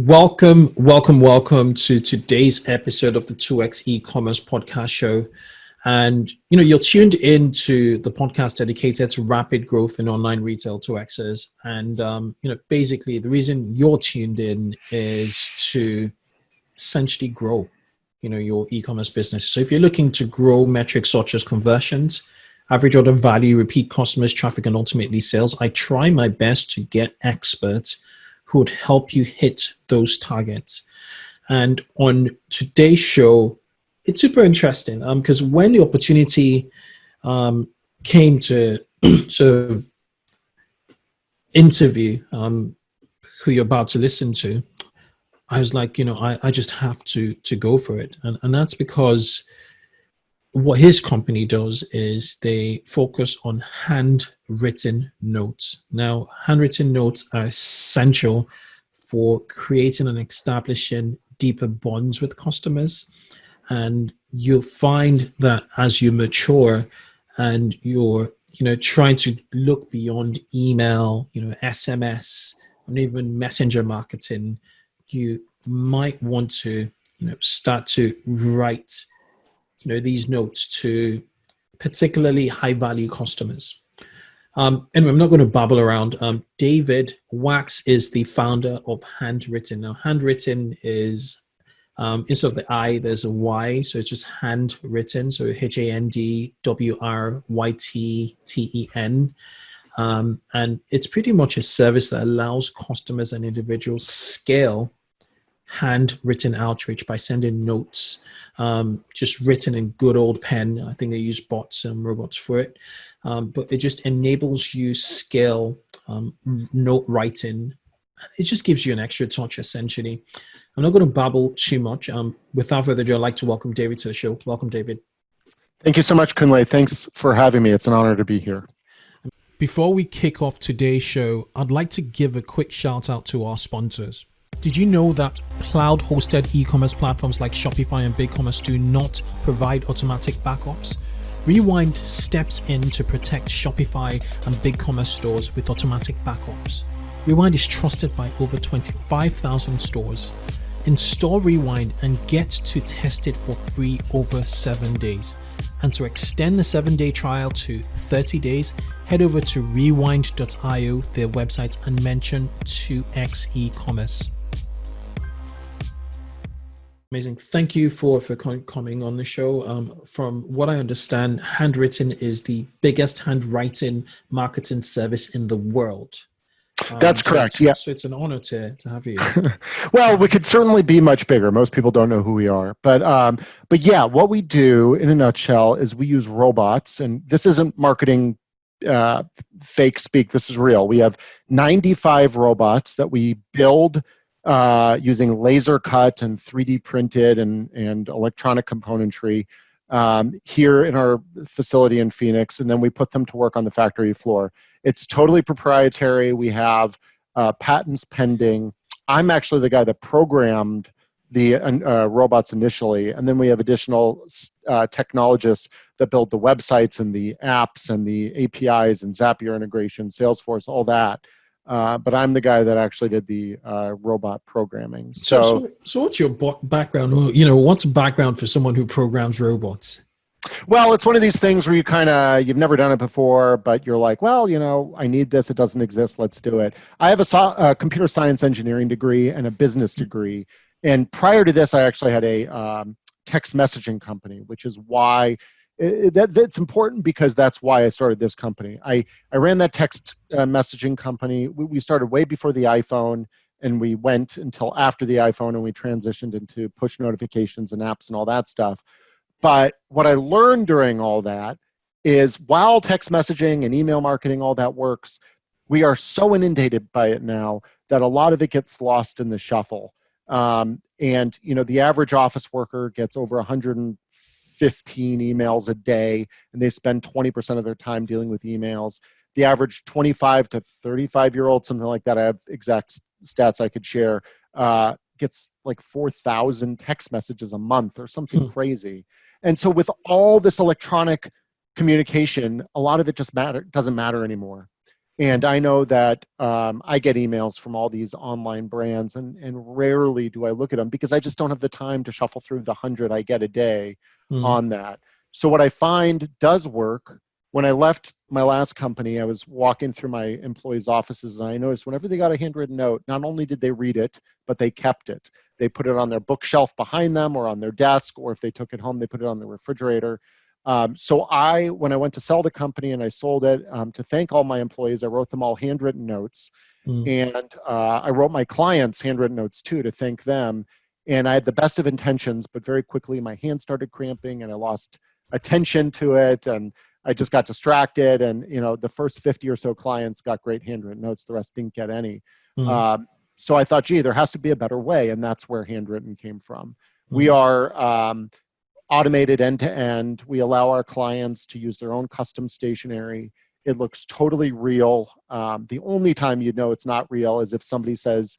Welcome to today's episode of the 2X e-commerce podcast show. And, you're tuned into the podcast dedicated to rapid growth in online retail 2Xers. And, basically the reason you're tuned in is to essentially grow, your e-commerce business. So if you're looking to grow metrics such as conversions, average order value, repeat customers, traffic, and ultimately sales, I try my best to get experts who would help you hit those targets. And on today's show, it's super interesting because when the opportunity came to sort of interview who you're about to listen to, I was like, I just have to go for it. And that's because what his company does is they focus on handwritten notes. Now, handwritten notes are essential for creating and establishing deeper bonds with customers. And you'll find that as you mature and you're, trying to look beyond email, SMS, and even messenger marketing, you might want to, start to write these notes to particularly high value customers. Anyway, I'm not going to babble around. David Wachs is the founder of Handwritten. Now, Handwritten is, instead of the I, there's a Y. So it's just Handwritten. So HANDWRYTTEN. And it's pretty much a service that allows customers and individuals scale handwritten outreach by sending notes, just written in good old pen. I think they use bots and robots for it, but it just enables you scale note writing. It just gives you an extra touch, essentially. I'm not going to babble too much. Without further ado, I'd like to welcome David to the show. Welcome, David. Thank you so much, Kunle. Thanks for having me. It's an honor to be here. Before we kick off today's show, I'd like to give a quick shout out to our sponsors. Did you know that cloud-hosted e-commerce platforms like Shopify and BigCommerce do not provide automatic backups? Rewind steps in to protect Shopify and BigCommerce stores with automatic backups. Rewind is trusted by over 25,000 stores. Install Rewind and get to test it for free over 7 days. And to extend the 7-day trial to 30 days, head over to rewind.io, their website, and mention 2X e-commerce. Amazing. Thank you for coming on the show. From what I understand, Handwritten is the biggest handwriting marketing service in the world. That's correct. Yeah. So it's an honor to have you. Well, we could certainly be much bigger. Most people don't know who we are, but yeah, what we do in a nutshell is we use robots, and this isn't marketing fake speak. This is real. We have 95 robots that we build using laser cut and 3D printed and electronic componentry here in our facility in Phoenix, and then we put them to work on the factory floor. It's totally proprietary. We have patents pending. I'm actually the guy that programmed the robots initially, and then we have additional technologists that build the websites and the apps and the APIs and Zapier integration, Salesforce, all that. But I'm the guy that actually did the robot programming. So what's your background? What's a background for someone who programs robots? Well, it's one of these things where you've never done it before, but you're like, well, I need this. It doesn't exist. Let's do it. I have a computer science engineering degree and a business degree. And prior to this, I actually had a text messaging company, which is why that's important, because that's why I started this company. I ran that text messaging company. We started way before the iPhone, and we went until after the iPhone, and we transitioned into push notifications and apps and all that stuff. But what I learned during all that is while text messaging and email marketing, all that works, we are so inundated by it now that a lot of it gets lost in the shuffle. And the average office worker gets over 115 emails a day, and they spend 20% of their time dealing with emails. The average 25 to 35-year-old, something like that, I have exact stats I could share, gets like 4,000 text messages a month or something crazy. And so with all this electronic communication, a lot of it just doesn't matter anymore. And I know that I get emails from all these online brands, and rarely do I look at them because I just don't have the time to shuffle through the 100 I get a day Mm. on that. So what I find does work, when I left my last company, I was walking through my employees' offices, and I noticed whenever they got a handwritten note, not only did they read it, but they kept it. They put it on their bookshelf behind them or on their desk, or if they took it home, they put it on the refrigerator. So when I went to sell the company and I sold it, to thank all my employees, I wrote them all handwritten notes. Mm. And I wrote my clients handwritten notes too, to thank them. And I had the best of intentions, but very quickly my hand started cramping and I lost attention to it. And I just got distracted. And, the first 50 or so clients got great handwritten notes. The rest didn't get any. Mm. So I thought, gee, there has to be a better way. And that's where Handwritten came from. We Mm. are automated end to end. We allow our clients to use their own custom stationery. It looks totally real. The only time you know it's not real is if somebody says,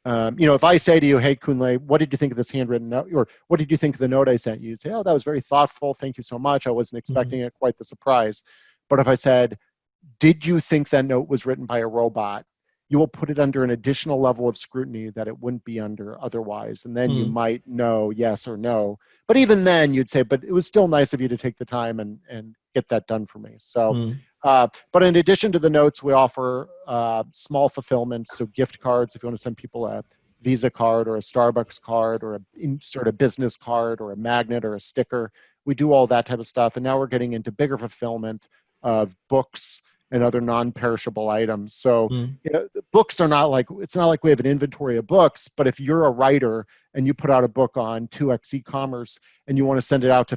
if I say to you, hey, Kunle, what did you think of this handwritten note? Or what did you think of the note I sent you? You'd say, oh, that was very thoughtful. Thank you so much. I wasn't expecting it. Quite the surprise. But if I said, did you think that note was written by a robot? You will put it under an additional level of scrutiny that it wouldn't be under otherwise. And then you Mm. might know yes or no. But even then you'd say, but it was still nice of you to take the time and get that done for me. So, Mm. but in addition to the notes, we offer small fulfillments. So gift cards, if you want to send people a Visa card or a Starbucks card or insert a business card or a magnet or a sticker, we do all that type of stuff. And now we're getting into bigger fulfillment of books and other non-perishable items. So Mm. books are it's not like we have an inventory of books, but if you're a writer and you put out a book on 2x eCommerce and you want to send it out to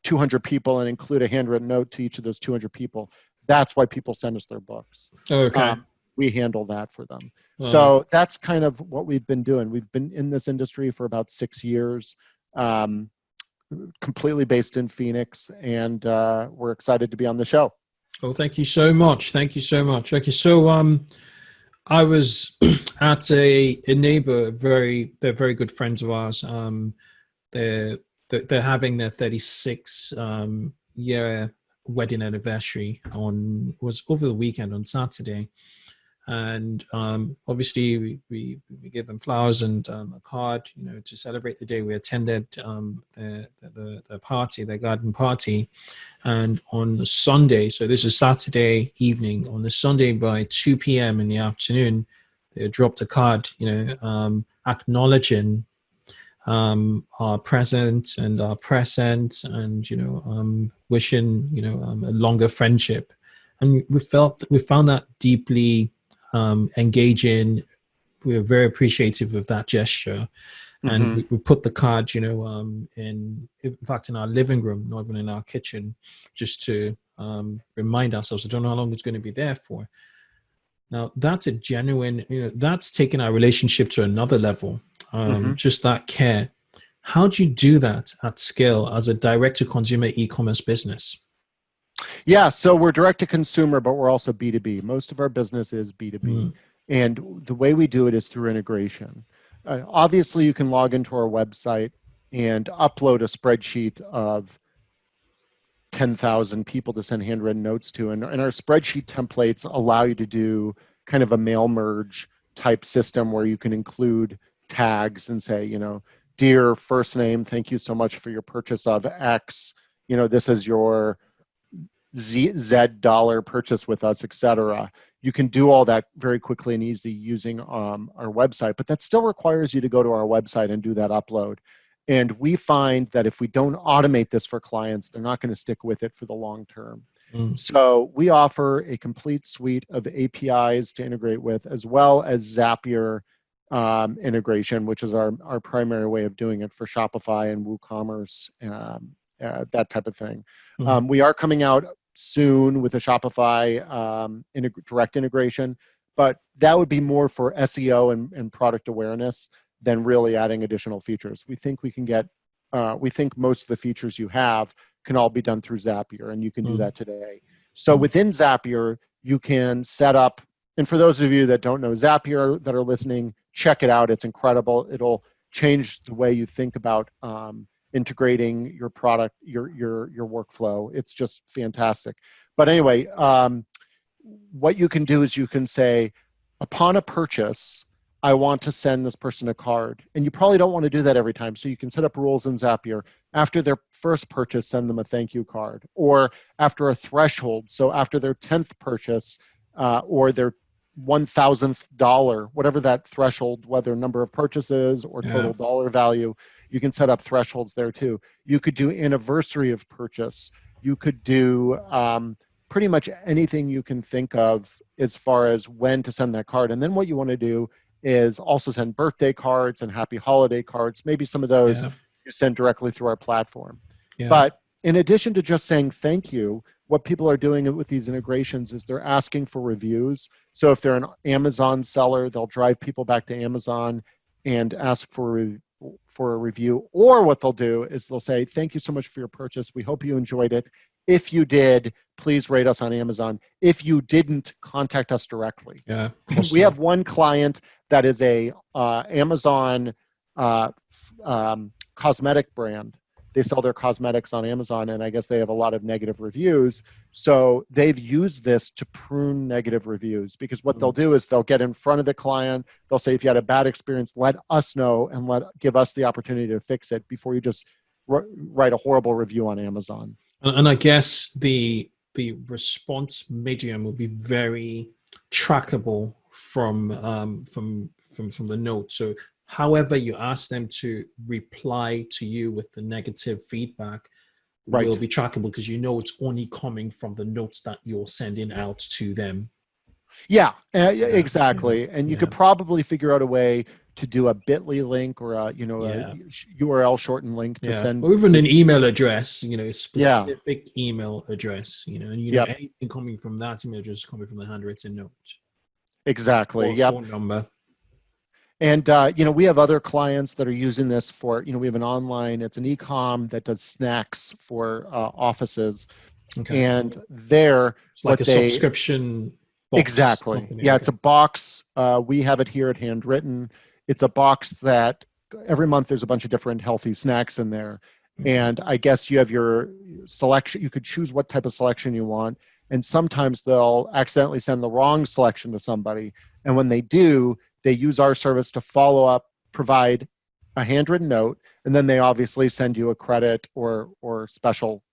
200 people and include a handwritten note to each of those 200 people, that's why people send us their books. Okay. We handle that for them. All right. So that's kind of what we've been doing. We've been in this industry for about 6 years, completely based in Phoenix, and we're excited to be on the show. Well, thank you so much. Thank you so much. Okay, so I was at a neighbor. They're very good friends of ours. They're they're having their 36 year wedding anniversary was over the weekend on Saturday, and obviously we gave them flowers and a card, to celebrate the day. We attended the party, their garden party, and on the Sunday, so this is Saturday evening, on the Sunday by 2 p.m. in the afternoon, they dropped a card, acknowledging our present and our present, and wishing a longer friendship, and we found that deeply engaging. We were very appreciative of that gesture, and Mm-hmm. we put the card, in fact, in our living room, not even in our kitchen, just to remind ourselves. I don't know how long it's going to be there for. Now, that's a genuine, that's taken our relationship to another level. Mm-hmm. Just that care. How do you do that at scale as a direct-to-consumer e-commerce business? Yeah, so we're direct to consumer, but we're also B2B. Most of our business is B2B. Mm. And the way we do it is through integration. Obviously, you can log into our website and upload a spreadsheet of 10,000 people to send handwritten notes to. And our spreadsheet templates allow you to do kind of a mail merge type system where you can include tags and say, dear first name, thank you so much for your purchase of X. This is your Z dollar purchase with us, etc. You can do all that very quickly and easily using our website, but that still requires you to go to our website and do that upload. And we find that if we don't automate this for clients, they're not going to stick with it for the long term. Mm. So we offer a complete suite of APIs to integrate with, as well as Zapier integration, which is our primary way of doing it for Shopify and WooCommerce, that type of thing. Mm. We are coming out soon with a Shopify direct integration, but that would be more for SEO and product awareness than really adding additional features. We think we can get, we think most of the features you have can all be done through Zapier, and you can do that today. So within Zapier, you can set up, and for those of you that don't know Zapier that are listening, check it out. It's incredible. It'll change the way you think about integrating your product, your workflow. It's just fantastic. But anyway, what you can do is you can say, upon a purchase, I want to send this person a card. And you probably don't want to do that every time. So you can set up rules in Zapier. After their first purchase, send them a thank you card. Or after a threshold, so after their 10th purchase or their $1,000, whatever that threshold, whether number of purchases or total dollar value, you can set up thresholds there too. You could do anniversary of purchase. You could do pretty much anything you can think of as far as when to send that card. And then what you want to do is also send birthday cards and happy holiday cards. Maybe some of those you send directly through our platform. But in addition to just saying thank you, what people are doing with these integrations is they're asking for reviews. So if they're an Amazon seller, they'll drive people back to Amazon and ask for a review. Or what they'll do is they'll say, thank you so much for your purchase. We hope you enjoyed it. If you did, please rate us on Amazon. If you didn't, contact us directly. We have one client that is a Amazon cosmetic brand. They sell their cosmetics on Amazon, and I guess they have a lot of negative reviews. So they've used this to prune negative reviews, because what they'll do is they'll get in front of the client. They'll say, if you had a bad experience, let us know and give us the opportunity to fix it before you just write a horrible review on Amazon. And I guess the response medium will be very trackable from the note. So however you ask them to reply to you with the negative feedback will be trackable, because you know it's only coming from the notes that you're sending out to them. Exactly. And you could probably figure out a way to do a bit.ly link or a URL shortened link to send. Or even an email address, a specific email address, and anything coming from that email address is coming from the handwritten note. Exactly. Or phone number. And, we have other clients that are using this for, we have an online, it's an e-com that does snacks for offices. Okay. And it's like a subscription box. Exactly. Company. It's a box. We have it here at Handwritten. It's a box that every month there's a bunch of different healthy snacks in there. And I guess you have your selection. You could choose what type of selection you want. And sometimes they'll accidentally send the wrong selection to somebody. And when they do, they use our service to follow up, provide a handwritten note, and then they obviously send you a credit or special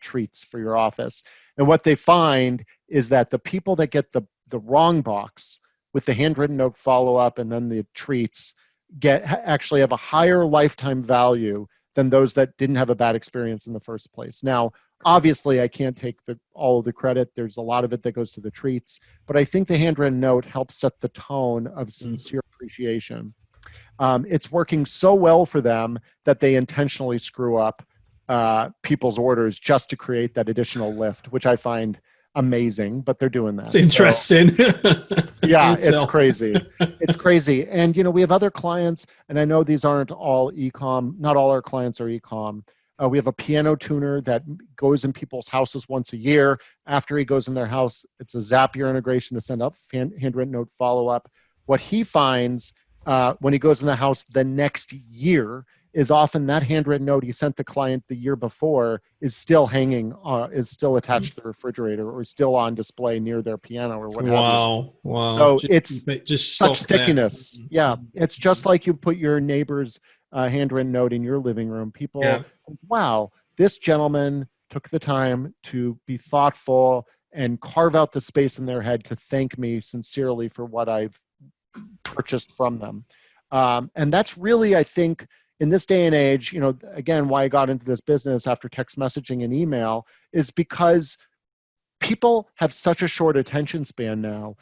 treats for your office. And what they find is that the people that get the wrong box with the handwritten note follow-up and then the treats actually have a higher lifetime value than those that didn't have a bad experience in the first place. Now, obviously, I can't take all of the credit. There's a lot of it that goes to the treats, but I think the handwritten note helps set the tone of sincere appreciation. It's working so well for them that they intentionally screw up people's orders just to create that additional lift, which I find amazing, but they're doing that. It's interesting. It's crazy. It's crazy. And, we have other clients, and I know these aren't all e-com. Not all our clients are e-com. We have a piano tuner that goes in people's houses once a year. After he goes in their house, it's a Zapier integration to send up handwritten note follow-up. What he finds when he goes in the house the next year is often that handwritten note he sent the client the year before is still hanging, is still attached to the refrigerator or still on display near their piano or what have you. Wow. So it's such stickiness. It's just like you put your neighbor's handwritten note in your living room. People, wow, this gentleman took the time to be thoughtful and carve out the space in their head to thank me sincerely for what I've purchased from them. And that's really, I think, in this day and age, again, why I got into this business after text messaging and email is because people have such a short attention span now.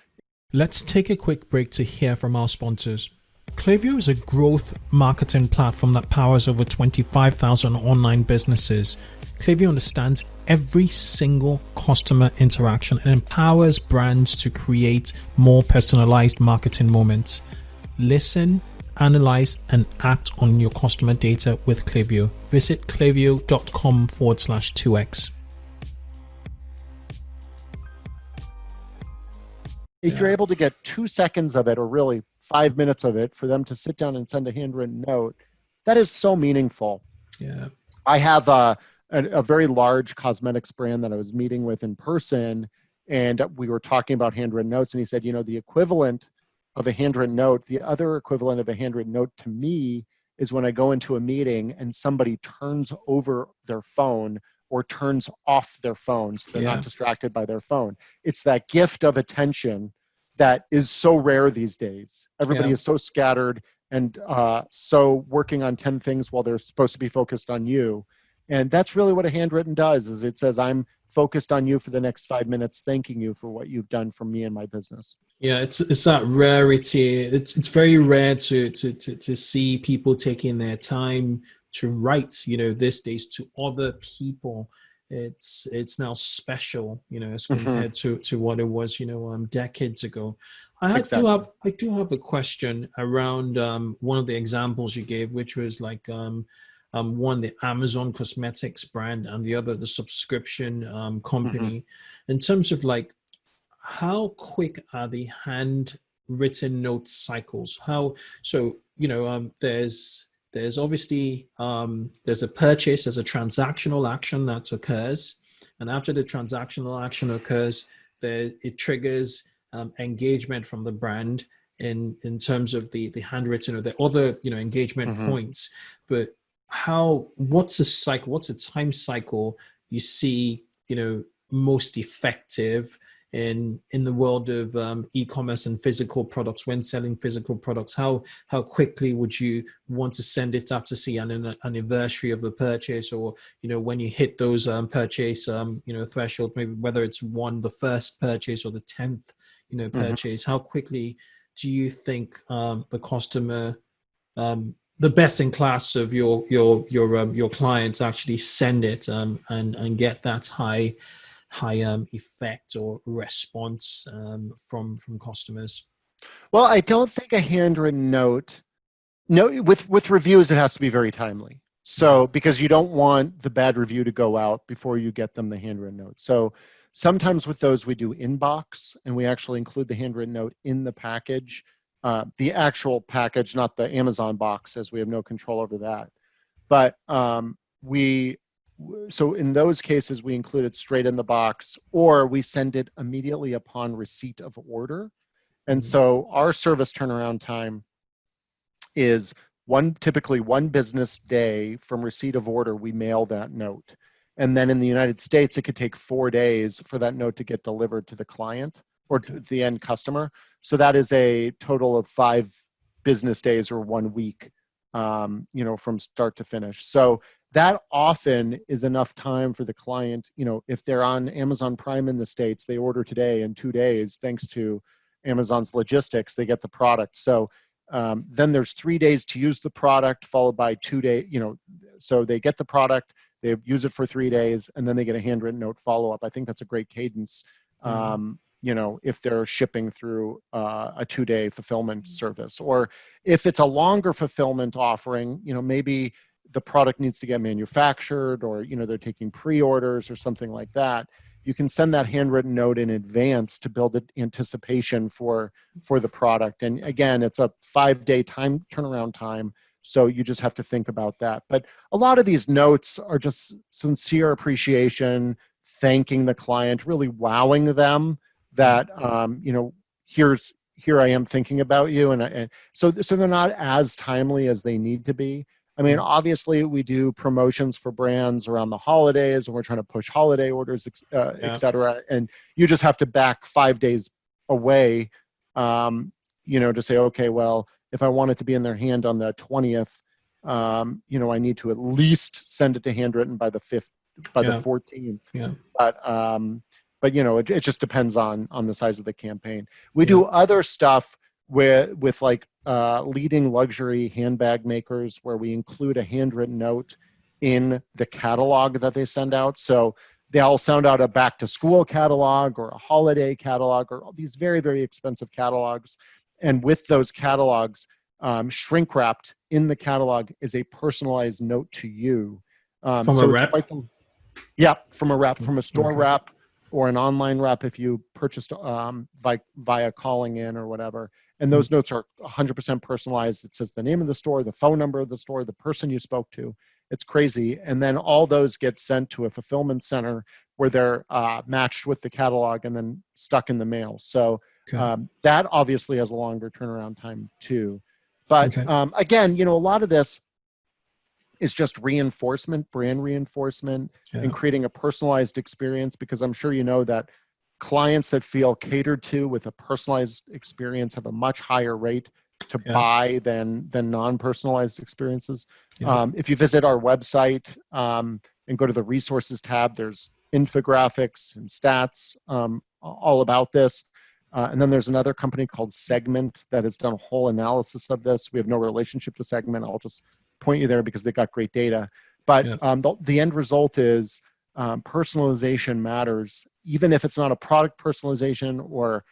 Let's take a quick break to hear from our sponsors. Klaviyo is a growth marketing platform that powers over 25,000 online businesses. Klaviyo understands every single customer interaction and empowers brands to create more personalized marketing moments. Listen, analyze, and act on your customer data with Klaviyo. Visit klaviyo.com/2x. If you're able to get 2 seconds of it, or really 5 minutes of it, for them to sit down and send a handwritten note, that is so meaningful. I have a very large cosmetics brand that I was meeting with in person, and we were talking about handwritten notes, and he said, the equivalent of a handwritten note, the other equivalent of a handwritten note to me is when I go into a meeting and somebody turns over their phone or turns off their phone so they're not distracted by their phone. It's that gift of attention that is so rare these days. Everybody is so scattered and so working on 10 things while they're supposed to be focused on you. And that's really what a handwritten does, is it says, I'm focused on you for the next 5 minutes, thanking you for what you've done for me and my business. Yeah, it's that rarity. It's very rare to see people taking their time to write, these days to other people. It's now special, as compared to what it was, decades ago. I do have a question around one of the examples you gave, which was like one, the Amazon cosmetics brand, and the other, the subscription company. In terms of like, how quick are the handwritten note cycles? There's obviously there's a purchase, there's a transactional action that occurs, and after the transactional action occurs, it triggers engagement from the brand in terms of the handwritten or the other engagement points. But what's a time cycle you see most effective in the world of e-commerce and physical products, when selling physical products? How quickly would you want to send it after see an anniversary of the purchase, or when you hit those purchase threshold, maybe whether it's the first purchase or the 10th purchase? How quickly do you think the customer, the best in class of your clients, actually send it and get that high effect or response from customers? Well, I don't think a handwritten note, no, with reviews, it has to be very timely. So because you don't want the bad review to go out before you get them the handwritten note. So sometimes with those we do inbox, and we actually include the handwritten note in the package, the actual package, not the Amazon box, as we have no control over that. But so in those cases, we include it straight in the box, or we send it immediately upon receipt of order. And so our service turnaround time is typically one business day from receipt of order, we mail that note. And then in the United States, it could take 4 days for that note to get delivered to the client or to the end customer. So that is a total of 5 business days or 1 week, from start to finish. So that often is enough time for the client. If they're on Amazon Prime in the States, they order today, in 2 days, thanks to Amazon's logistics, they get the product. So then there's 3 days to use the product, followed by 2 days, so they get the product, they use it for 3 days, and then they get a handwritten note follow-up. I think that's a great cadence, if they're shipping through a 2-day fulfillment service. Or if it's a longer fulfillment offering, maybe the product needs to get manufactured, or they're taking pre-orders or something like that, you can send that handwritten note in advance to build anticipation for the product. And again, it's a 5-day turnaround time, so you just have to think about that. But a lot of these notes are just sincere appreciation, thanking the client, really wowing them that here I am thinking about you, and so they're not as timely as they need to be. I mean, obviously, we do promotions for brands around the holidays, and we're trying to push holiday orders, et cetera. And you just have to back 5 days away, to say, okay, well, if I want it to be in their hand on the 20th, I need to at least send it to handwritten by the 5th, by the 14th. Yeah. But it just depends on the size of the campaign. We do other stuff with like leading luxury handbag makers, where we include a handwritten note in the catalog that they send out. So they'll send out a back to school catalog or a holiday catalog, or all these very, very expensive catalogs. And with those catalogs, shrink wrapped in the catalog is a personalized note to you. From a rep? From a rep, from a store rep, or an online rep if you purchased via calling in or whatever. And those notes are 100% personalized. It says the name of the store, the phone number of the store, the person you spoke to. It's crazy. And then all those get sent to a fulfillment center where they're matched with the catalog and then stuck in the mail. So Okay. that obviously has a longer turnaround time too. But Okay. again, a lot of this is just reinforcement, brand reinforcement, Yeah. and creating a personalized experience, because I'm sure you know that clients that feel catered to with a personalized experience have a much higher rate to Yeah. buy than non-personalized experiences. Yeah. If you visit our website and go to the resources tab, there's infographics and stats all about this. And then there's another company called Segment that has done a whole analysis of this. We have no relationship to Segment. I'll just point you there because they got great data. But Yeah. the end result is personalization matters, even if it's not a product personalization or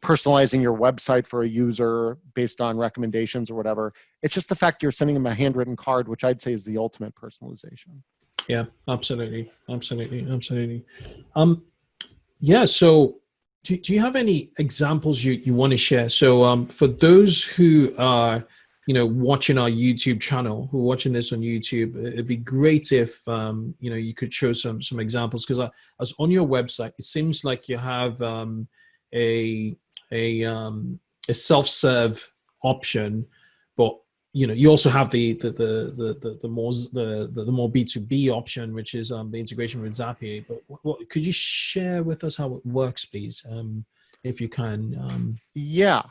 personalizing your website for a user based on recommendations or whatever. It's just the fact you're sending them a handwritten card, which I'd say is the ultimate personalization. Yeah, absolutely. Absolutely. Absolutely. Yeah. So do you have any examples you want to share? So for those who are, watching our YouTube channel, who are watching this on YouTube, it'd be great if, you could show some examples, because I was on your website. It seems like you have a, a, um, a self-serve option, but you also have the more B2B option, which is the integration with Zapier. But what could you share with us how it works, please, if you can? Yeah.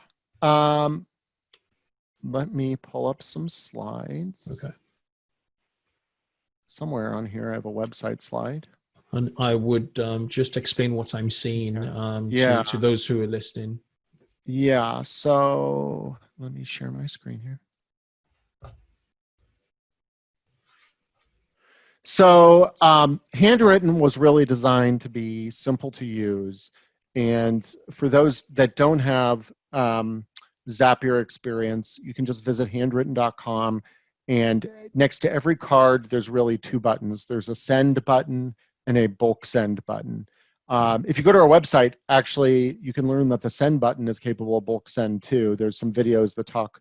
Let me pull up some slides. Okay. Somewhere on here, I have a website slide. And I would just explain what I'm seeing Yeah. to those who are listening. Yeah. So let me share my screen here. So Handwritten was really designed to be simple to use. And for those that don't have Zapier experience, you can just visit handwrytten.com. And next to every card, there's really two buttons. There's a send button and a bulk send button. If you go to our website, actually, you can learn that the send button is capable of bulk send too. There's some videos that talk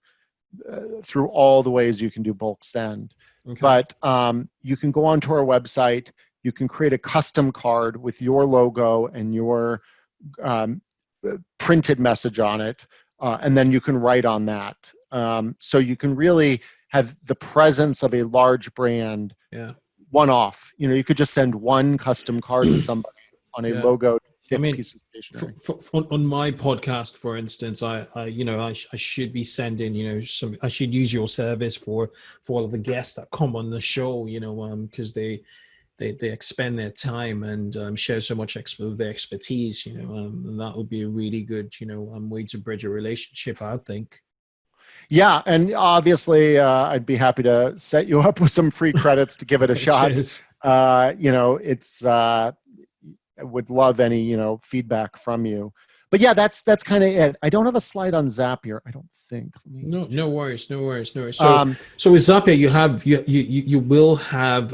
through all the ways you can do bulk send. Okay. But you can go onto our website. You can create a custom card with your logo and your printed message on it, and then you can write on that. So you can really have the presence of a large brand. Yeah. One off. You could just send one custom card to somebody on a logo. Piece of stationery. On my podcast, for instance, I should be sending, I should use your service for all of the guests that come on the show, because they expend their time and share so much of their expertise, and that would be a really good, way to bridge a relationship, I think. Yeah, and obviously, I'd be happy to set you up with some free credits to give it a shot. I would love any, feedback from you. But yeah, that's kind of it. I don't have a slide on Zapier, I don't think. No worries. So with Zapier, you will have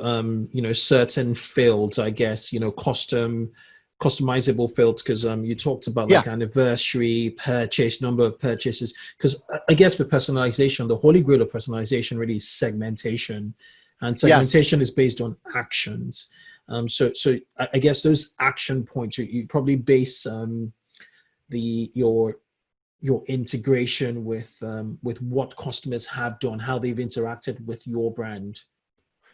certain fields, I guess, customizable fields, because you talked about anniversary, purchase, number of purchases. Because I guess with personalization, the holy grail of personalization really is segmentation, and segmentation is based on actions. So I guess those action points, you probably base your integration with what customers have done, how they've interacted with your brand.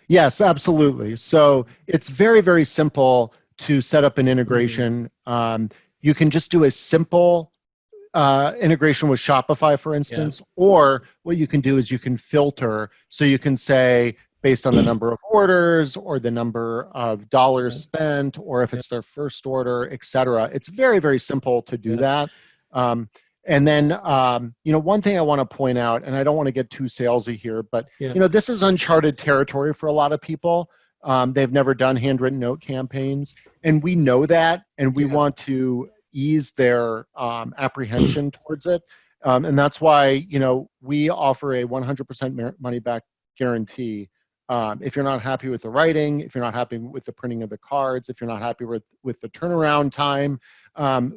Yes, absolutely. So it's very, very simple to set up an integration. You can just do a simple integration with Shopify, for instance, or what you can do is you can filter. So you can say, based on the number of orders or the number of dollars spent, or if it's their first order, et cetera. It's very, very simple to do that. And then, one thing I want to point out, and I don't want to get too salesy here, but this is uncharted territory for a lot of people. They've never done handwritten note campaigns, and we know that, and we want to ease their apprehension towards it. And that's why, we offer a 100% money back guarantee. If you're not happy with the writing, if you're not happy with the printing of the cards, if you're not happy with the turnaround time,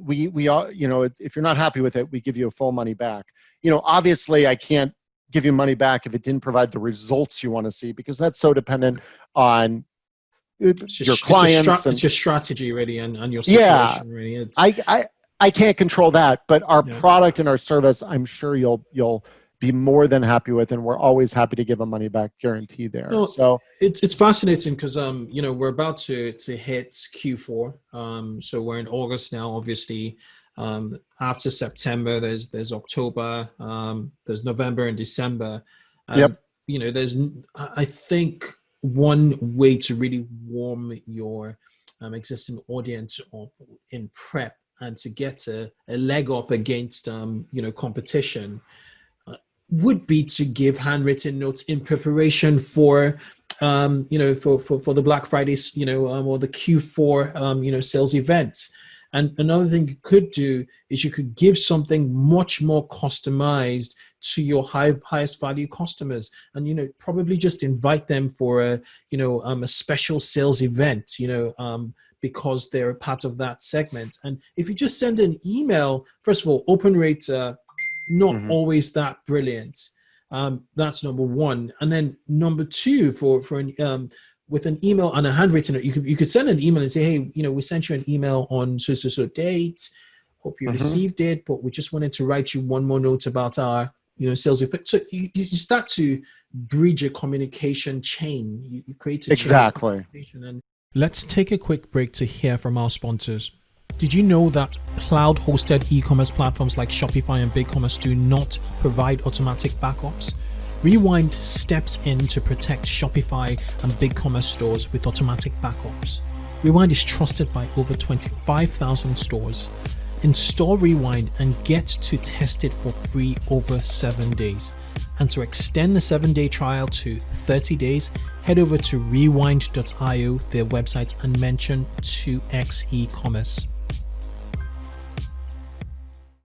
we all, if you're not happy with it, we give you a full money back. Obviously I can't give you money back if it didn't provide the results you want to see, because that's so dependent on your clients. It's your strategy really, and your Yeah, situation really. It's, I can't control that, but our yeah. product and our service, I'm sure you'll be more than happy with, and we're always happy to give a money back guarantee there. No, So it's fascinating because you know, we're about to hit Q4. So we're in August now, obviously. After September, there's October, there's November and December. And yep. you know, I think one way to really warm your existing audience up in prep and to get a leg up against you know, competition would be to give handwritten notes in preparation for you know, for the Black Fridays, you know, or the Q4 you know, sales events. And another thing you could do is you could give something much more customized to your highest value customers, and you know, probably just invite them for a, you know, a special sales event, you know, because they're a part of that segment. And if you just send an email, first of all, open rate not always that brilliant. That's number one. And then number two, for an with an email and a handwritten note, you could send an email and say, hey, you know, we sent you an email on so date. Hope you received it, but we just wanted to write you one more note about our, you know, sales effect. So you start to bridge a communication chain. You create a chain of communication. And let's take a quick break to hear from our sponsors. Did you know that cloud-hosted e-commerce platforms like Shopify and BigCommerce do not provide automatic backups? Rewind steps in to protect Shopify and BigCommerce stores with automatic backups. Rewind is trusted by over 25,000 stores. Install Rewind and get to test it for free over 7 days. And to extend the 7-day trial to 30 days, head over to rewind.io, their website, and mention 2x e-commerce.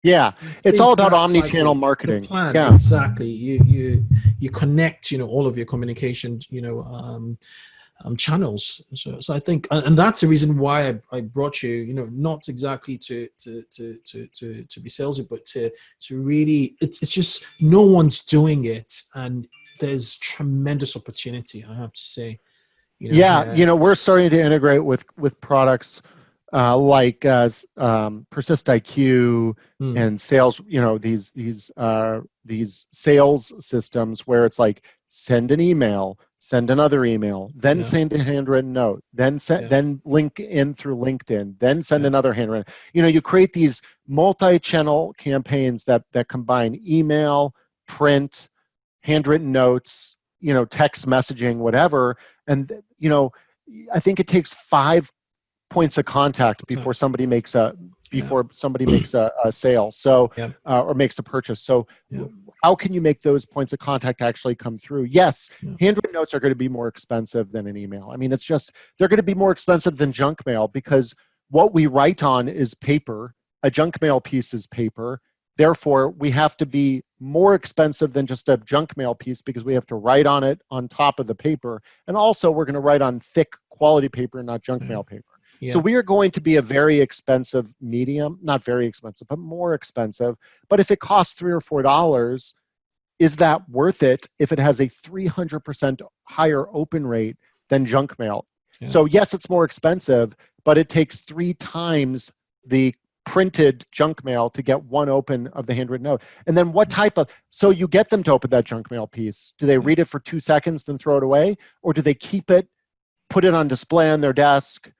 Yeah, it's all about omni-channel marketing. The plan, yeah, exactly. You connect, you know, all of your communication, you know, channels. So I think, and that's the reason why I brought you, you know, not exactly to be salesy, but to really, it's just no one's doing it, and there's tremendous opportunity, I have to say. You know, yeah, you know, we're starting to integrate with products like Persist IQ and sales. You know, these sales systems where it's like send an email, send another email, then send a handwritten note, then then link in through LinkedIn, then send another handwritten. You know, you create these multi-channel campaigns that combine email, print, handwritten notes, you know, text messaging, whatever. And you know, I think it takes 5 points of contact before somebody makes a sale, so or makes a purchase. So how can you make those points of contact actually come through? Yes, handwritten notes are going to be more expensive than an email. I mean, it's just, they're going to be more expensive than junk mail, because what we write on is paper. A junk mail piece is paper. Therefore, we have to be more expensive than just a junk mail piece, because we have to write on it on top of the paper. And also, we're going to write on thick quality paper, not junk mail paper. So we are going to be a very expensive medium, not very expensive, but more expensive. But if it costs $3 or $4, is that worth it if it has a 300% higher open rate than junk mail? So yes, it's more expensive, but it takes 3 times the printed junk mail to get one open of the handwritten note. And then what type of, so you get them to open that junk mail piece. Do they read it for 2 seconds, then throw it away? Or do they keep it, put it on display on their desk,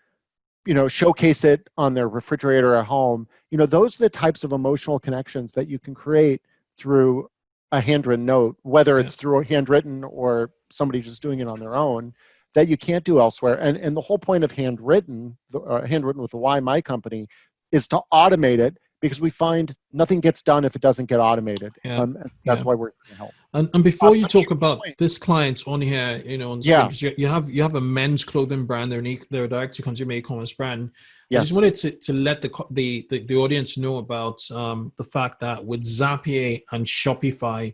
you know, showcase it on their refrigerator at home? You know, those are the types of emotional connections that you can create through a handwritten note, whether it's through a handwritten or somebody just doing it on their own, that you can't do elsewhere. And the whole point of Handwritten, Handwritten with a Y, my company, is to automate it, because we find nothing gets done if it doesn't get automated. That's why we're going to help. And before you talk about this client on here, you know, on screen, because you have a men's clothing brand, they're a direct-to-consumer e-commerce brand. I just wanted to let the audience know about the fact that with Zapier and Shopify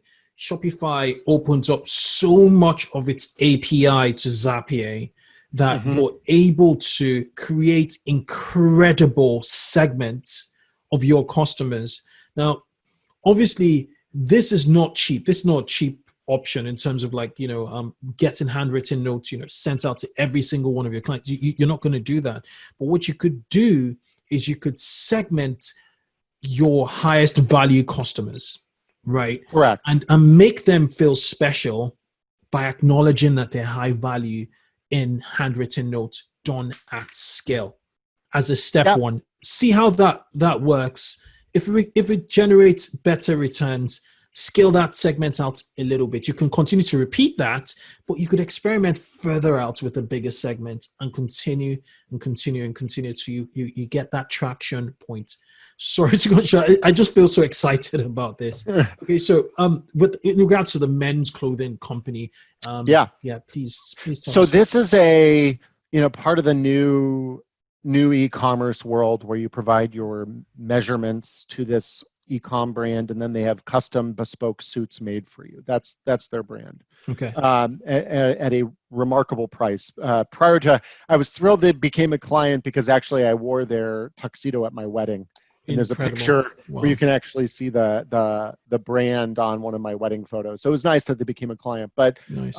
opens up so much of its API to Zapier that you're able to create incredible segments of your customers. Now, obviously, this is not cheap. This is not a cheap option in terms of like, getting handwritten notes, sent out to every single one of your clients. You're not going to do that. But what you could do is you could segment your highest value customers, right? Correct. And make them feel special by acknowledging that they're high value in handwritten notes done at scale as a step one. See how that works. If it generates better returns, scale that segment out a little bit. You can continue to repeat that, but you could experiment further out with a bigger segment and continue till you get that traction point. Sorry to go. I just feel so excited about this. Okay, so in regards to the men's clothing company, please tell us. So this is a part of the new e-commerce world where you provide your measurements to this e-com brand, and then they have custom bespoke suits made for you. That's their brand. Okay. At a remarkable price. Prior to, I was thrilled they became a client because actually I wore their tuxedo at my wedding. And there's a picture where you can actually see the brand on one of my wedding photos. So it was nice that they became a client. But nice.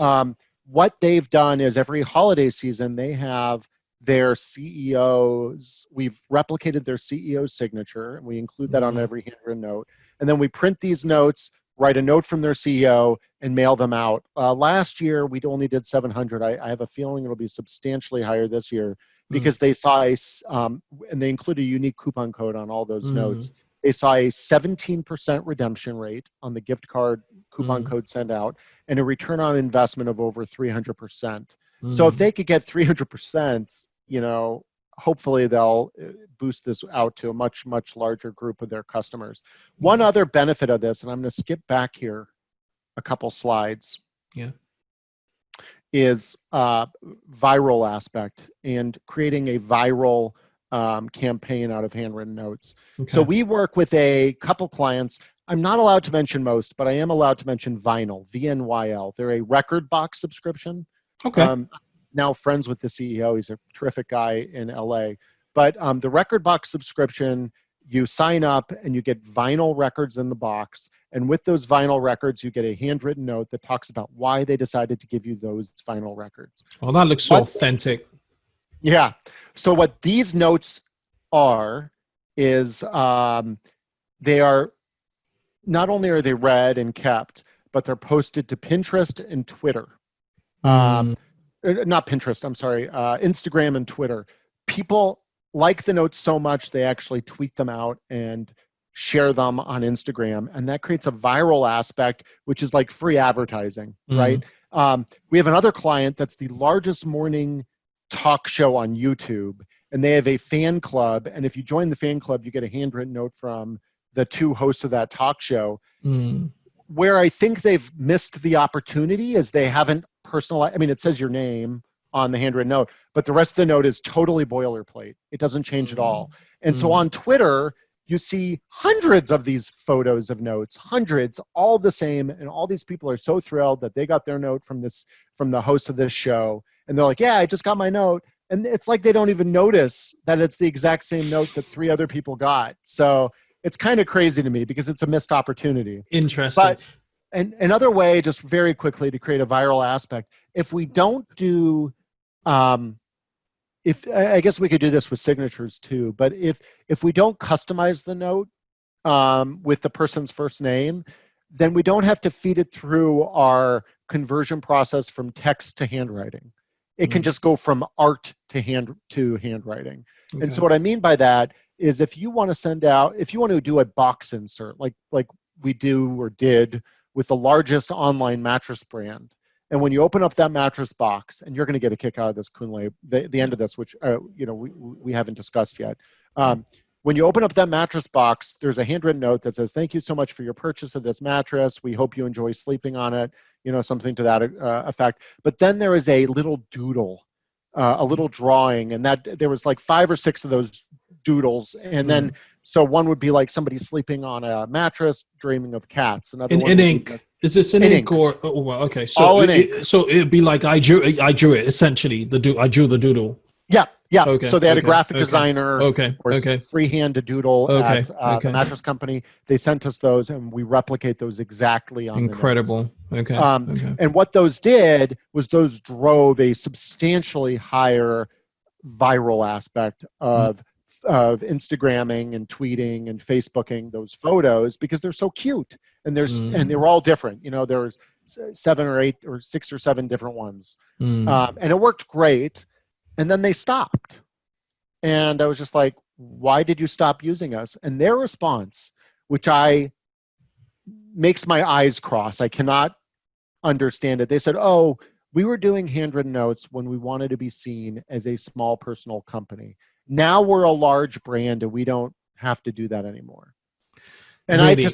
What they've done is every holiday season they have their CEOs. We've replicated their CEO's signature, and we include that on every handwritten note. And then we print these notes, write a note from their CEO, and mail them out. Last year, we only did 700. I have a feeling it'll be substantially higher this year because they saw and they include a unique coupon code on all those notes. They saw a 17% redemption rate on the gift card coupon code sent out and a return on investment of over 300%. So if they could get 300%, hopefully they'll boost this out to a much, much larger group of their customers. One other benefit of this, and I'm going to skip back here a couple slides, is viral aspect and creating a viral campaign out of handwritten notes. Okay. So we work with a couple clients. I'm not allowed to mention most, but I am allowed to mention Vinyl, VNYL. They're a record box subscription. Okay. Now friends with the CEO. He's a terrific guy in LA. But the record box subscription, you sign up and you get vinyl records in the box. And with those vinyl records, you get a handwritten note that talks about why they decided to give you those vinyl records. Well, that looks so authentic. Yeah. So what these notes are is they are, not only are they read and kept, but they're posted to Pinterest and Twitter. Not Pinterest, I'm sorry, Instagram and Twitter. People like the notes so much, they actually tweet them out and share them on Instagram. And that creates a viral aspect, which is like free advertising, right? We have another client that's the largest morning talk show on YouTube, and they have a fan club. And if you join the fan club, you get a handwritten note from the two hosts of that talk show. Where I think they've missed the opportunity is they haven't personalized. I mean, it says your name on the handwritten note, but the rest of the note is totally boilerplate. It doesn't change at all. And so on Twitter, you see hundreds of these photos of notes, hundreds, all the same. And all these people are so thrilled that they got their note from the host of this show. And they're like, yeah, I just got my note. And it's like they don't even notice that it's the exact same note that 3 other people got. So it's kind of crazy to me because it's a missed opportunity. Interesting. But another way, just very quickly, to create a viral aspect, if we don't do, I guess we could do this with signatures too, but if we don't customize the note with the person's first name, then we don't have to feed it through our conversion process from text to handwriting. It can just go from art to handwriting. Okay. And so what I mean by that is if you want to do a box insert, like we do or did with the largest online mattress brand, and when you open up that mattress box, and you're going to get a kick out of this, Kunle, the end of this, which we haven't discussed yet. When you open up that mattress box, there's a handwritten note that says, "Thank you so much for your purchase of this mattress. We hope you enjoy sleeping on it." Something to that effect. But then there is a little doodle, a little drawing, and that there was like 5 or 6 of those doodles, and then so one would be like somebody sleeping on a mattress, dreaming of cats. Another one in ink. Is this in ink or? Oh, well, okay. So all in ink. So it'd be like I drew it essentially. I drew the doodle. Yeah, yeah. Okay. So they had a Okay. graphic Okay. designer Okay. or Okay. freehand to doodle Okay. at the Okay. mattress company. They sent us those, and we replicate those exactly on the notes. Incredible. Okay. Okay. And what those did was those drove a substantially higher viral aspect of Instagramming and tweeting and Facebooking those photos because they're so cute, and and they were all different. You know, there's 7 or 8 or 6 or 7 different ones, and it worked great. And then they stopped, and I was just like, "Why did you stop using us?" And their response, which makes my eyes cross, I cannot understand it. They said, "Oh, we were doing handwritten notes when we wanted to be seen as a small personal company. Now we're a large brand and we don't have to do that anymore." And Really,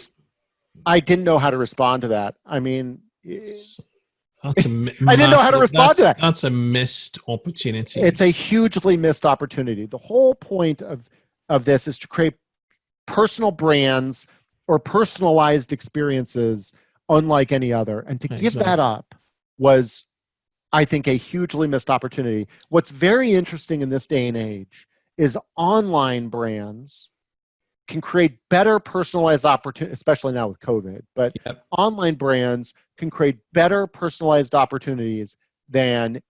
I didn't know how to respond to that. I mean, that's a I didn't know how to massive. respond to that. That's a missed opportunity. It's a hugely missed opportunity. The whole point of this is to create personal brands or personalized experiences unlike any other. And to give that up was, I think, a hugely missed opportunity. What's very interesting in this day and age is online brands can create better personalized opportunities, especially now with COVID, but online brands can create better personalized opportunities than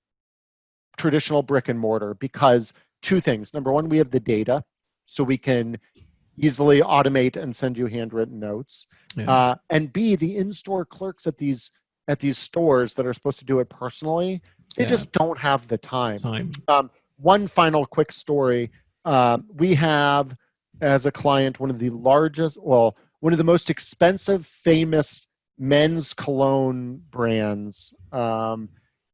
traditional brick and mortar because 2 things. Number one, we have the data, so we can easily automate and send you handwritten notes. And B, the in-store clerks at these stores that are supposed to do it personally, they just don't have the time. One final quick story. We have, as a client, one of the most expensive, famous men's cologne brands.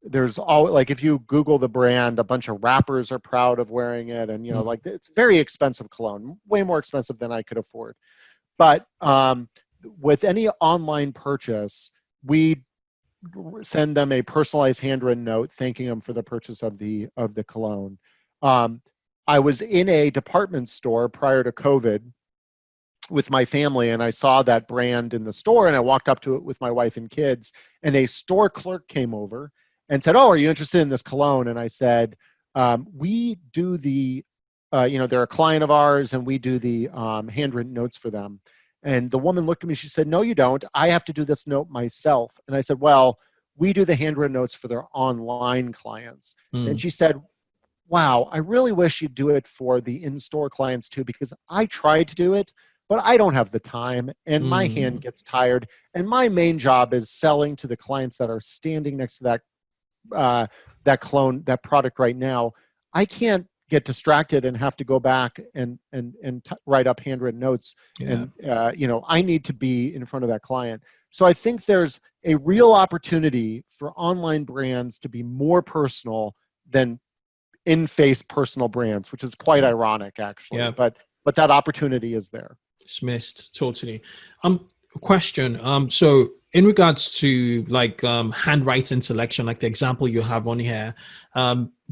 There's all, like, if you Google the brand, a bunch of rappers are proud of wearing it, and like, it's very expensive cologne, way more expensive than I could afford. But with any online purchase, we send them a personalized handwritten note thanking them for the purchase of the cologne. I was in a department store prior to COVID with my family, and I saw that brand in the store, and I walked up to it with my wife and kids, and a store clerk came over and said, "Oh, are you interested in this cologne?" And I said, "We do the, they're a client of ours, and we do the handwritten notes for them." And the woman looked at me, she said, "No, you don't. I have to do this note myself." And I said, "Well, we do the handwritten notes for their online clients." And she said, "Wow, I really wish you'd do it for the in-store clients too, because I tried to do it, but I don't have the time, and my hand gets tired. And my main job is selling to the clients that are standing next to that clone, that product right now. I can't get distracted and have to go back and write up handwritten notes. And I need to be in front of that client." So I think there's a real opportunity for online brands to be more personal than in-face personal brands, which is quite ironic, actually. But that opportunity is there. It's missed totally. Question. So in regards to like handwriting selection, like the example you have on here,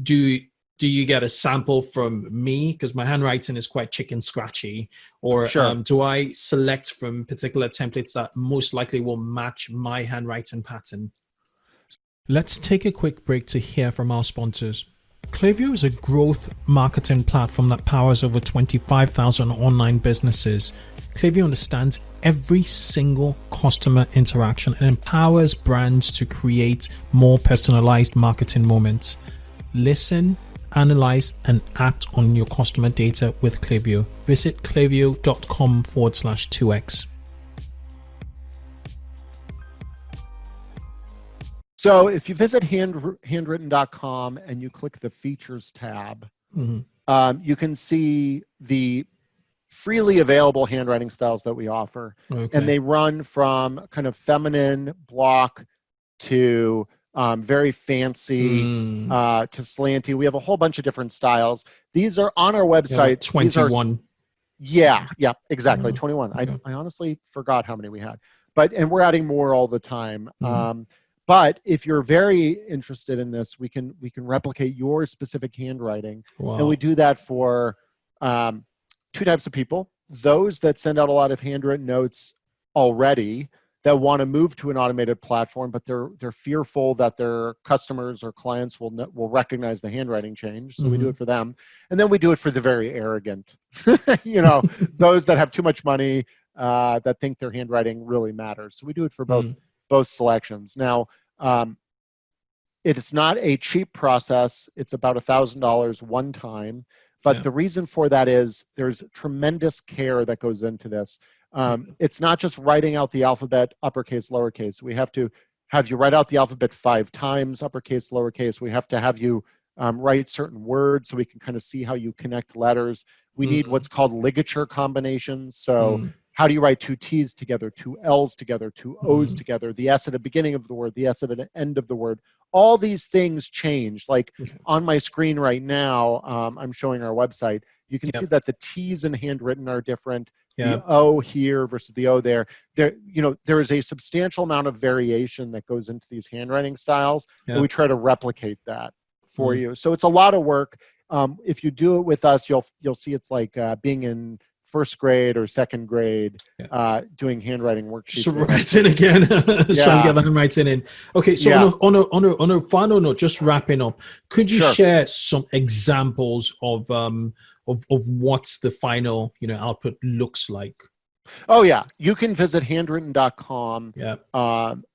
do you get a sample from me, because my handwriting is quite chicken scratchy, or do I select from particular templates that most likely will match my handwriting pattern? Let's take a quick break to hear from our sponsors. Klaviyo is a growth marketing platform that powers over 25,000 online businesses. Klaviyo understands every single customer interaction and empowers brands to create more personalized marketing moments. Listen, analyze, and act on your customer data with Klaviyo. Visit klaviyo.com/2x. So if you visit handwrytten.com and you click the features tab, you can see the freely available handwriting styles that we offer. And they run from kind of feminine block to very fancy to slanty. We have a whole bunch of different styles. These are on our website. 21. Yeah, exactly. 21. I honestly forgot how many we had, and we're adding more all the time. But if you're very interested in this, we can replicate your specific handwriting. And we do that for 2 types of people: those that send out a lot of handwritten notes already, that want to move to an automated platform, but they're fearful that their customers or clients will recognize the handwriting change. So we do it for them, and then we do it for the very arrogant, those that have too much money, that think their handwriting really matters. So we do it for both selections. Now, it's not a cheap process. It's about $1,000 one time. But the reason for that is there's tremendous care that goes into this. It's not just writing out the alphabet, uppercase, lowercase. We have to have you write out the alphabet 5 times, uppercase, lowercase. We have to have you write certain words so we can kind of see how you connect letters. We need what's called ligature combinations. So how do you write 2 T's together, 2 L's together, 2 O's together, the S at the beginning of the word, the S at the end of the word? All these things change. Like on my screen right now, I'm showing our website. You can see that the T's in Handwritten are different. The O here versus the O there. There is a substantial amount of variation that goes into these handwriting styles, and we try to replicate that for you. So it's a lot of work. If you do it with us, you'll see it's like being in first grade or second grade, doing handwriting worksheets. So writing again, trying to get that handwriting in. Okay, so on a final note, just wrapping up, could you share some examples of what the final output looks like? Oh yeah, you can visit handwrytten.com.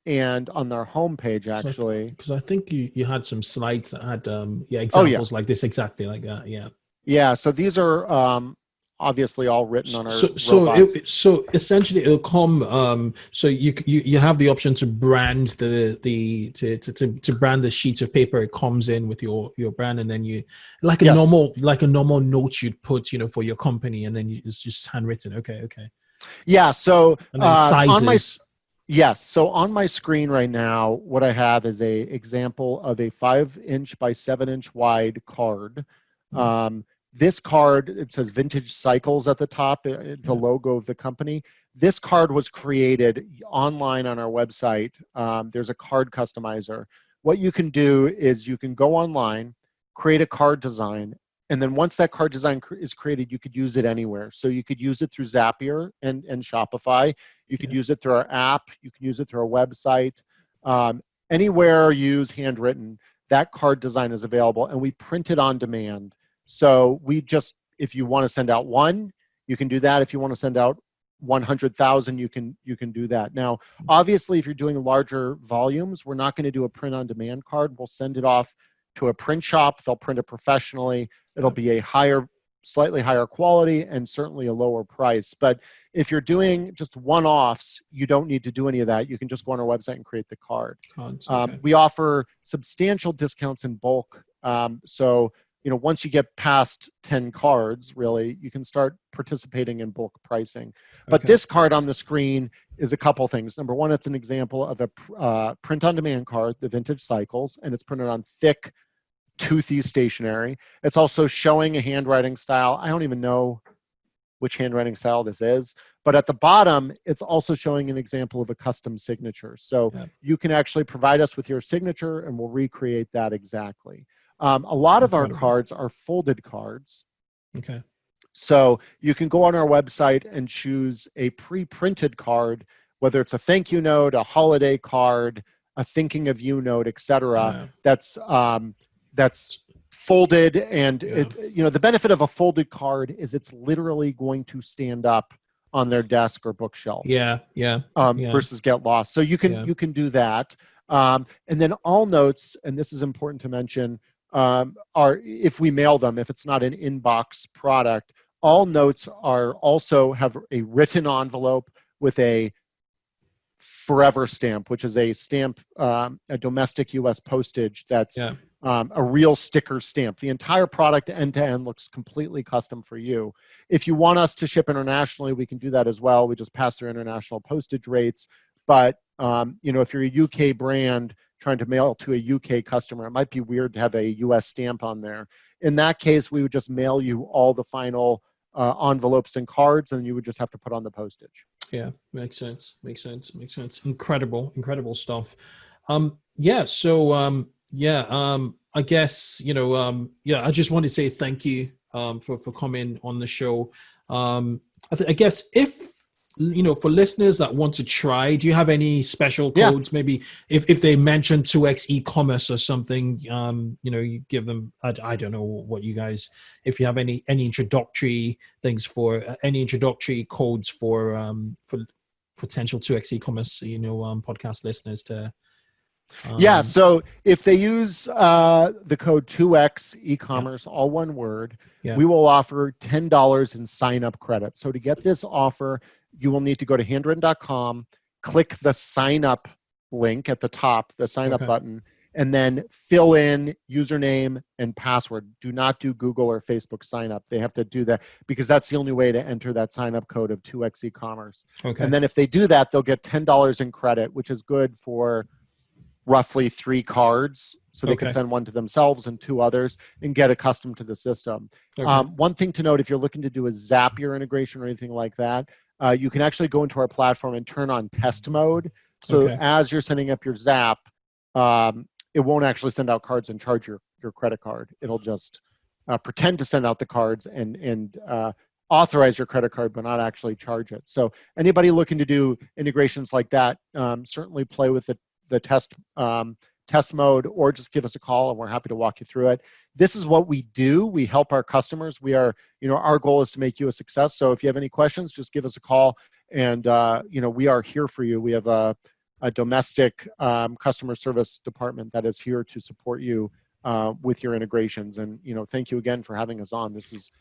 And on their homepage actually, because I think you had some slides that had examples like this, exactly like that. Yeah. So these are obviously all written on our so essentially it'll come so you have the option to brand to brand the sheet of paper. It comes in with your brand, and then you like a normal note you'd put for your company, and then it's just handwritten. Okay. Yeah. So sizes. So on my screen right now, what I have is a example of a 5-inch by 7-inch wide card. This card, it says Vintage Cycles at the top, the logo of the company. This card was created online on our website. There's a card customizer. What you can do is you can go online, create a card design, and then once that card design is created, you could use it anywhere. So you could use it through Zapier and Shopify. You could use it through our app. You can use it through our website. Anywhere you use Handwritten, that card design is available, and we print it on demand. So if you want to send out 1, you can do that. If you want to send out 100,000, you can do that. Now, obviously, if you're doing larger volumes, we're not going to do a print on demand card. We'll send it off to a print shop. They'll print it professionally. It'll be a slightly higher quality and certainly a lower price. But if you're doing just one-offs, you don't need to do any of that. You can just go on our website and create the card. We offer substantial discounts in bulk. So once you get past 10 cards, really, you can start participating in bulk pricing. But this card on the screen is a couple things. Number one, it's an example of a print-on-demand card, the Vintage Cycles, and it's printed on thick, toothy stationery. It's also showing a handwriting style. I don't even know which handwriting style this is, but at the bottom, it's also showing an example of a custom signature. So you can actually provide us with your signature, and we'll recreate that exactly. A lot of our cards are folded cards. Okay. So you can go on our website and choose a pre-printed card, whether it's a thank you note, a holiday card, a thinking of you note, etc. That's folded, and the benefit of a folded card is it's literally going to stand up on their desk or bookshelf. Versus get lost. So you can do that. And then all notes, and this is important to mention, are if we mail them, if it's not an inbox product, all notes also have a written envelope with a forever stamp, which is a stamp, a domestic U.S. postage that's a real sticker stamp. The entire product end to end looks completely custom for you. If you want us to ship internationally, we can do that as well. We just pass through international postage rates. But if you're a UK brand trying to mail to a UK customer, it might be weird to have a US stamp on there. In that case, we would just mail you all the final envelopes and cards, and you would just have to put on the postage. Yeah, makes sense. Incredible stuff. I guess I just want to say thank you for coming on the show. I guess if for listeners that want to try, do you have any special codes? Maybe if they mention 2x eCommerce or something, you give them, I don't know what you guys, if you have any introductory things any introductory codes for potential 2x eCommerce, podcast listeners to. So if they use the code 2x eCommerce, all one word, we will offer $10 in sign-up credit. So to get this offer, you will need to go to handwrytten.com, click the sign-up link at the top, the sign-up button, and then fill in username and password. Do not do Google or Facebook sign-up. They have to do that because that's the only way to enter that sign-up code of 2x eCommerce. And then if they do that, they'll get $10 in credit, which is good for roughly 3 cards, so they can send one to themselves and 2 others and get accustomed to the system. One thing to note, if you're looking to do a Zapier integration or anything like that, you can actually go into our platform and turn on test mode. So as you're sending up your Zap, it won't actually send out cards and charge your credit card. It'll just pretend to send out the cards and authorize your credit card, but not actually charge it. So anybody looking to do integrations like that, certainly play with the test mode, or just give us a call and we're happy to walk you through it. This is what we do. We help our customers. We are, our goal is to make you a success. So if you have any questions, just give us a call, and we are here for you. We have a domestic customer service department that is here to support you with your integrations. And thank you again for having us on. This is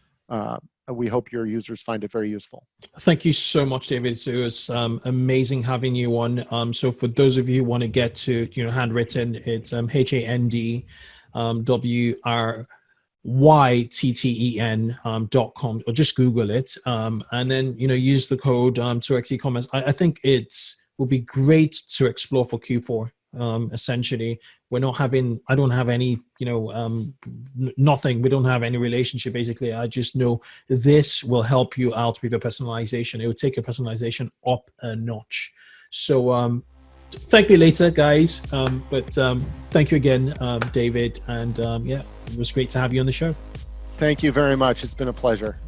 we hope your users find it very useful. Thank you so much, David. It was amazing having you on. So for those of you who want to get to Handwritten, it's handwrytten.com, or just Google it, and then use the code 2x eCommerce. I think will be great to explore for Q4. Essentially, I don't have any, nothing. We don't have any relationship. Basically, I just know this will help you out with your personalization. It will take your personalization up a notch. So, thank you later, guys. But thank you again, David. And it was great to have you on the show. Thank you very much. It's been a pleasure.